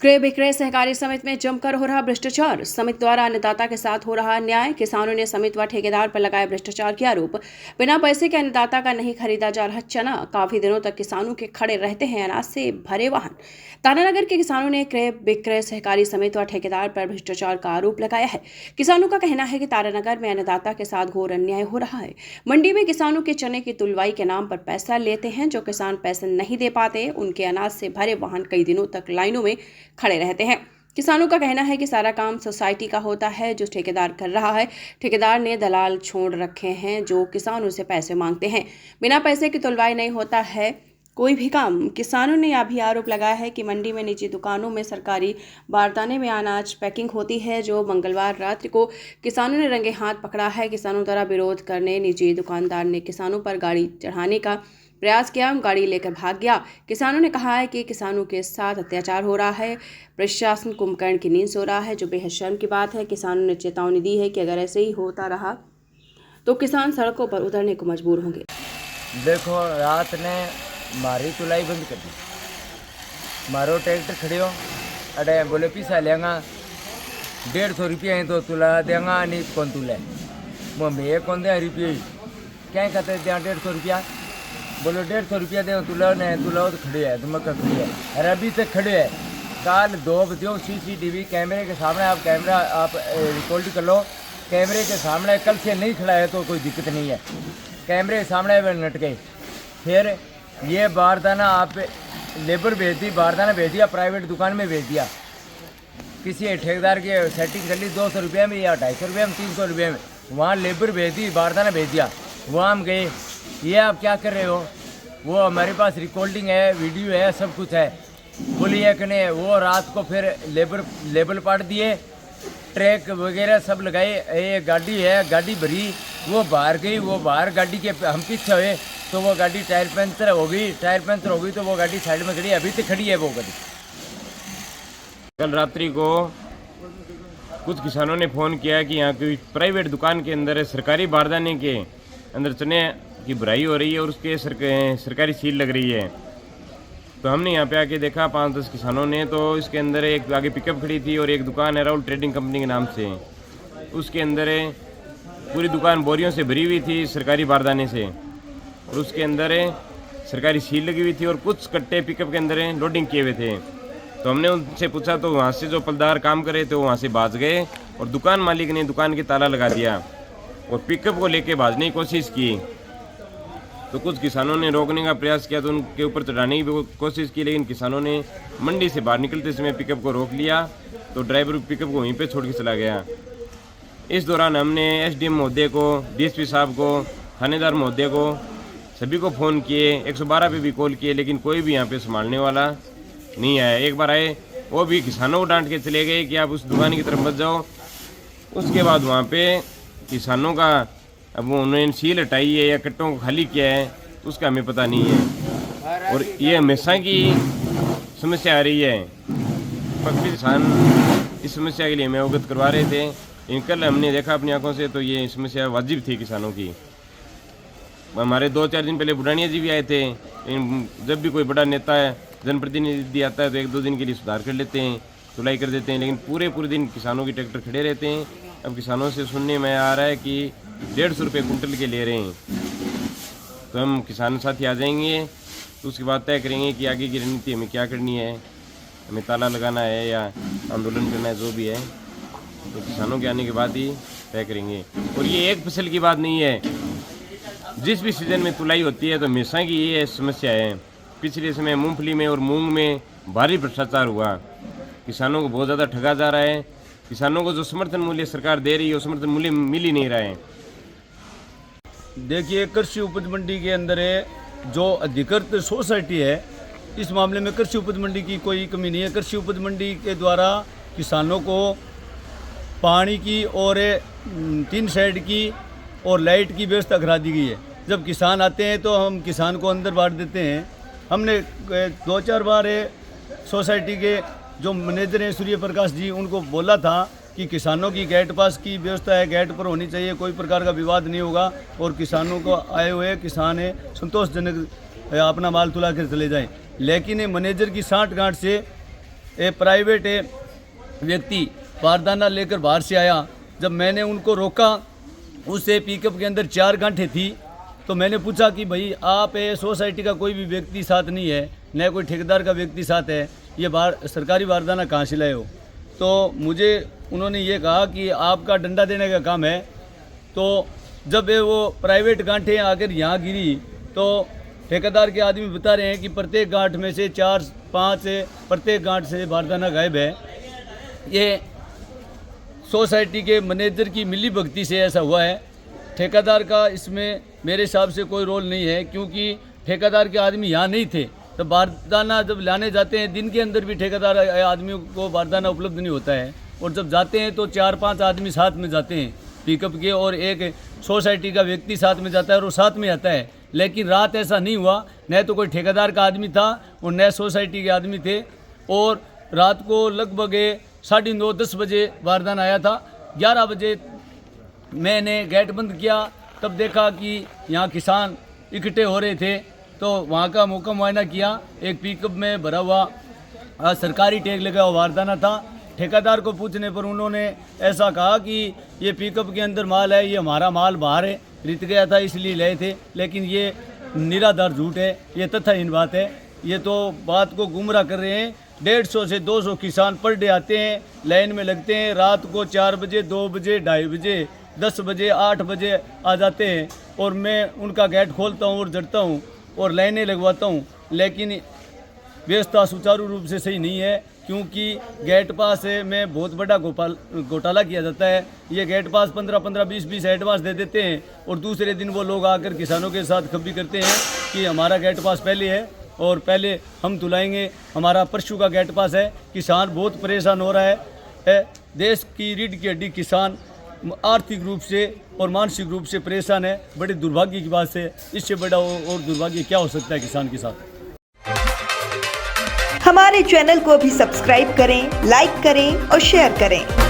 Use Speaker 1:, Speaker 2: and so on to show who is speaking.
Speaker 1: क्रय विक्रय सहकारी समिति में जमकर हो रहा भ्रष्टाचार। समिति द्वारा अन्नदाता के साथ हो रहा अन्याय। किसानों ने समिति व ठेकेदार पर लगाए भ्रष्टाचार के आरोप। बिना पैसे के अन्नदाता का नहीं खरीदा जा रहा चना। काफी दिनों तक किसानों के खड़े रहते हैं अनाज से भरे वाहन। तारानगर के किसानों ने क्रय विक्रय सहकारी समिति व ठेकेदार पर भ्रष्टाचार का आरोप लगाया है। किसानों का कहना है कि तारानगर में अन्नदाता के साथ घोर अन्याय हो रहा है। मंडी में किसानों के चने की तुलवाई के नाम पर पैसा लेते हैं। जो किसान पैसे नहीं दे पाते, उनके अनाज से भरे वाहन कई दिनों तक लाइनों में खड़े रहते हैं। किसानों का कहना है कि सारा काम सोसाइटी का होता है जो ठेकेदार कर रहा है। ठेकेदार ने दलाल छोड़ रखे हैं जो किसानों से पैसे मांगते हैं। बिना पैसे की तुलवाई नहीं होता है कोई भी काम। किसानों ने यह भी आरोप लगाया है कि मंडी में निजी दुकानों में सरकारी बारदाने में अनाज पैकिंग होती है, जो मंगलवार रात्रि को किसानों ने रंगे हाथ पकड़ा है। किसानों द्वारा विरोध करने निजी दुकानदार ने किसानों पर गाड़ी चढ़ाने का प्रयास किया, गाड़ी लेकर भाग गया। किसानों ने कहा है कि किसानों के साथ अत्याचार हो रहा है। प्रशासन कुंभकर्ण की नींद सो रहा है, जो बेहद शर्म की बात है। किसानों ने चेतावनी दी है कि अगर ऐसे ही होता रहा तो किसान सड़कों पर उतरने को मजबूर होंगे।
Speaker 2: देखो, रात ने मारी तुलाई बंद कर दी। मारो ट्रैक्टर खड़े हो अरे बोले पैसा लेंगा 150 रुपया तो तुला देंगा, नहीं कौन तुला मैं कौन दे रुपये क्या कहते हैं 150 रुपया। बोलो 150 रुपया दे तुला ने तुला तो खड़े है, तुम खड़ी है अरे अभी तक खड़े है। काल 2 बजे CCTV कैमरे के सामने आप रिकॉर्ड कर लो। कैमरे के सामने कल से नहीं खड़ा है तो कोई दिक्कत नहीं है। कैमरे के सामने नट गए। फिर ये बारदाना आप लेबर भेज दी, बारदाना भेज दिया, प्राइवेट दुकान में भेज दिया। किसी ठेकेदार की सेटिंग कर ली 200 रुपये में या 250 रुपये में, 300 रुपये में। वहाँ लेबर भेज दी, बारदाना भेज दिया। वहाँ हम गए, ये आप क्या कर रहे हो? वो हमारे पास रिकॉर्डिंग है, वीडियो है, सब कुछ है। बोलिए कि नहीं, वो रात को फिर लेबल पाट दिए, ट्रैक वगैरह सब लगाए। ये गाड़ी है, गाड़ी भरी, वो बाहर गई, वो बाहर गाड़ी के हम पीछे हुए तो वो गाड़ी टायर पंचर हो गई। टायर पंचर हो गई तो वो गाड़ी साइड में खड़ी है, अभी तक खड़ी है वो गाड़ी।
Speaker 3: कल रात्रि को कुछ किसानों ने फ़ोन किया कि यहाँ कोई प्राइवेट दुकान के अंदर सरकारी बारदाने के अंदर चने की भराई हो रही है और उसके सरकारी सील लग रही है। तो हमने यहाँ पे आके देखा 5-10 किसानों ने, तो इसके अंदर एक आगे पिकअप खड़ी थी और एक दुकान है राहुल ट्रेडिंग कंपनी के नाम से। उसके अंदर पूरी दुकान बोरियों से भरी हुई थी सरकारी बारदाने से, और उसके अंदर सरकारी सील लगी हुई थी और कुछ कट्टे पिकअप के अंदर लोडिंग किए हुए थे। तो हमने उनसे पूछा तो वहाँ से जो पलदार काम कर रहे थे वो वहाँ से भाग गए और दुकान मालिक ने दुकान के ताला लगा दिया और पिकअप को लेके भागने की कोशिश की। तो कुछ किसानों ने रोकने का प्रयास किया तो उनके ऊपर चढ़ाने की कोशिश की, लेकिन किसानों ने मंडी से बाहर निकलते समय पिकअप को रोक लिया। तो ड्राइवर पिकअप को वहीं पे छोड़ के चला गया। इस दौरान हमने SDM महोदय को, DSP साहब को, थानेदार महोदय को, सभी को फ़ोन किए, 112 पे भी कॉल किए, लेकिन कोई भी यहाँ पे संभालने वाला नहीं आया। एक बार आए, वो भी किसानों को डांट के चले गए कि आप उस दुकान की तरफ मत जाओ। उसके बाद वहाँ पे किसानों का अब वो उन्होंने सील हटाई है या कट्टों को खाली किया है उसका हमें पता नहीं है, और ये हमेशा की समस्या आ रही है। पक्षी किसान इस समस्या के लिए हमें अवगत करवा रहे थे, लेकिन कल हमने देखा अपनी आंखों से तो ये समस्या वाजिब थी किसानों की। हमारे 2-4 दिन पहले बुढ़ानिया जी भी आए थे, लेकिन जब भी कोई बड़ा नेता है, जनप्रतिनिधि आता है तो 1-2 दिन के लिए सुधार कर लेते हैं, धुलाई कर देते हैं, लेकिन पूरे दिन किसानों की ट्रैक्टर खड़े रहते हैं। अब किसानों से सुनने में आ रहा है कि 150 रुपये कुंटल के ले रहे हैं। तो हम किसान साथी आ जाएंगे तो उसके बाद तय करेंगे कि आगे की रणनीति हमें क्या करनी है, हमें ताला लगाना है या आंदोलन करना है, जो भी है तो किसानों के आने के बाद ही तय करेंगे। और ये एक फसल की बात नहीं है, जिस भी सीज़न में तुलाई होती है तो हमेशा की ये समस्या है। पिछले समय मूंगफली में और मूंग में भारी भ्रष्टाचार हुआ, किसानों को बहुत ज़्यादा ठगा जा रहा है। किसानों को जो समर्थन मूल्य सरकार दे रही है वो समर्थन मूल्य मिल ही नहीं रहा है।
Speaker 4: देखिए, कृषि उपज मंडी के अंदर जो अधिकृत सोसाइटी है, इस मामले में कृषि उपज मंडी की कोई कमी नहीं है। कृषि उपज मंडी के द्वारा किसानों को पानी की और 3 शेड की और लाइट की व्यवस्था करा दी गई है। जब किसान आते हैं तो हम किसान को अंदर बांट देते हैं। हमने 2-4 बार सोसाइटी के जो मैनेजर हैं सूर्य प्रकाश जी, उनको बोला था कि किसानों की गेट पास की व्यवस्था है, गेट पर होनी चाहिए, कोई प्रकार का विवाद नहीं होगा और किसानों को आए हुए किसान है संतोषजनक अपना माल तुला कर चले जाएं। लेकिन मैनेजर की साँठ गांठ से प्राइवेट व्यक्ति बारदाना लेकर बाहर से आया। जब मैंने उनको रोका, उसे पिकअप के अंदर 4 गांठें थी। तो मैंने पूछा कि भाई आप सोसाइटी का कोई भी व्यक्ति साथ नहीं है, न कोई ठेकेदार का व्यक्ति साथ है, ये सरकारी बारदाना कहाँ से लाए हो? तो मुझे उन्होंने ये कहा कि आपका डंडा देने का काम है। तो जब वो प्राइवेट गांठें आकर यहाँ गिरी तो ठेकेदार के आदमी बता रहे हैं कि प्रत्येक गांठ में से 4-5 प्रत्येक गांठ से बारदाना गायब है। ये सोसाइटी के मैनेजर की मिली भगती से ऐसा हुआ है। ठेकेदार का इसमें मेरे हिसाब से कोई रोल नहीं है, क्योंकि ठेकेदार के आदमी यहाँ नहीं थे। तो बारदाना जब लाने जाते हैं दिन के अंदर भी ठेकेदार आदमियों को बारदाना उपलब्ध नहीं होता है, और जब जाते हैं तो 4-5 आदमी साथ में जाते हैं पिकअप के, और एक सोसाइटी का व्यक्ति साथ में जाता है और वो साथ में आता है। लेकिन रात ऐसा नहीं हुआ, न तो कोई ठेकेदार का आदमी था और न सोसाइटी के आदमी थे। और रात को लगभग 9:30-10 बजे बारदाना आया था। 11 बजे मैंने गेट बंद किया, तब देखा कि यहाँ किसान इकट्ठे हो रहे थे। तो वहाँ का मौका मुआयना किया। एक पिकअप में भरा हुआ सरकारी टैग लगा हुआ बारदाना था। ठेकेदार को पूछने पर उन्होंने ऐसा कहा कि ये पिकअप के अंदर माल है, ये हमारा माल बाहर है, रित गया था इसलिए लाए थे। लेकिन ये निराधार झूठ है, ये तथ्यहीन बात है। ये तो बात को गुमराह कर रहे हैं। 150 से 200 किसान पर डे आते हैं, लाइन में लगते हैं। रात को 4 बजे, 2 बजे, 2:30 बजे, 10 बजे, 8 बजे आ जाते हैं, और मैं उनका गेट खोलता हूँ और जड़ता हूँ और लाइनें लगवाता हूँ। लेकिन व्यवस्था सुचारू रूप से सही नहीं है, क्योंकि गेट पास में बहुत बड़ा घोटाला किया जाता है। ये गेट पास 15-15, 20-20 एडवांस दे देते हैं, और दूसरे दिन वो लोग आकर किसानों के साथ खब्बी करते हैं कि हमारा गेट पास पहले है और पहले हम तुलाएंगे, हमारा परसों का गेट पास है। किसान बहुत परेशान हो रहा है। देश की रीढ़ की हड्डी किसान आर्थिक रूप से और मानसिक रूप से परेशान है। बड़े दुर्भाग्य की बात है। इससे बड़ा और दुर्भाग्य क्या हो सकता है किसान के साथ?
Speaker 5: हमारे चैनल को भी सब्सक्राइब करें, लाइक करें और शेयर करें।